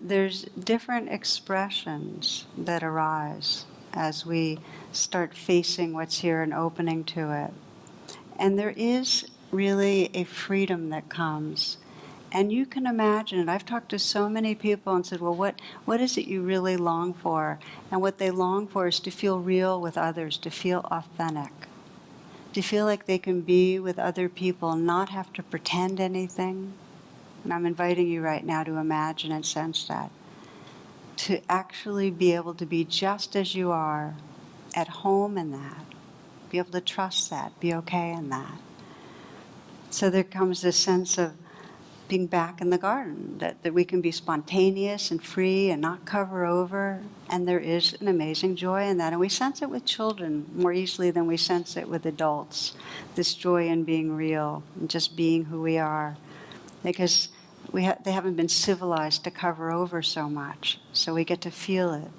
there's different expressions that arise as we start facing what's here and opening to it. And there is really a freedom that comes. And you can imagine it. I've talked to so many people and said, well, what is it you really long for? And what they long for is to feel real with others, to feel authentic, to feel like they can be with other people and not have to pretend anything. And I'm inviting you right now to imagine and sense that. To actually be able to be just as you are, at home in that. Be able to trust that, be okay in that. So there comes this sense of being back in the garden, that we can be spontaneous and free and not cover over. And there is an amazing joy in that. And we sense it with children more easily than we sense it with adults. This joy in being real and just being who we are. Because they haven't been civilized to cover over so much. So we get to feel it.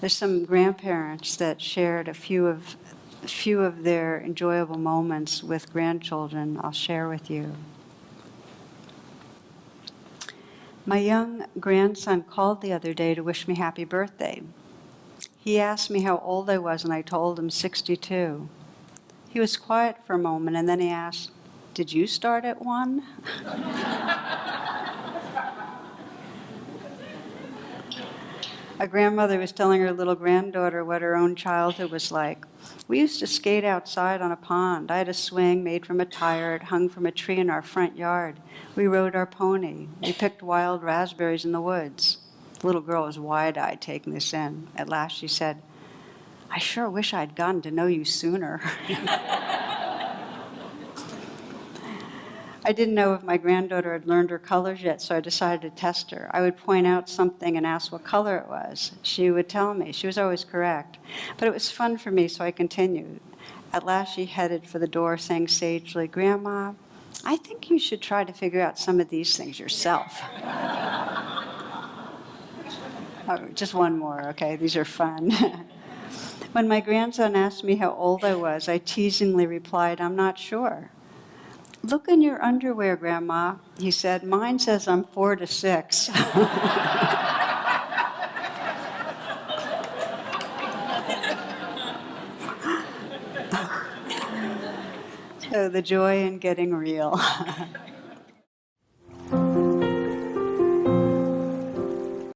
There's some grandparents that shared a few of their enjoyable moments with grandchildren I'll share with you. My young grandson called the other day to wish me happy birthday. He asked me how old I was, and I told him 62. He was quiet for a moment, and then he asked, "Did you start at 1?" A grandmother was telling her little granddaughter what her own childhood was like. We used to skate outside on a pond. I had a swing made from a tire. It hung from a tree in our front yard. We rode our pony. We picked wild raspberries in the woods. The little girl was wide-eyed taking this in. At last she said, "I sure wish I'd gotten to know you sooner." I didn't know if my granddaughter had learned her colors yet, so I decided to test her. I would point out something and ask what color it was. She would tell me. She was always correct. But it was fun for me, so I continued. At last, she headed for the door, saying sagely, "Grandma, I think you should try to figure out some of these things yourself." Oh, just one more, okay? These are fun. When my grandson asked me how old I was, I teasingly replied, "I'm not sure." "Look in your underwear, Grandma," he said. "Mine says I'm 4 to 6. So the joy in getting real.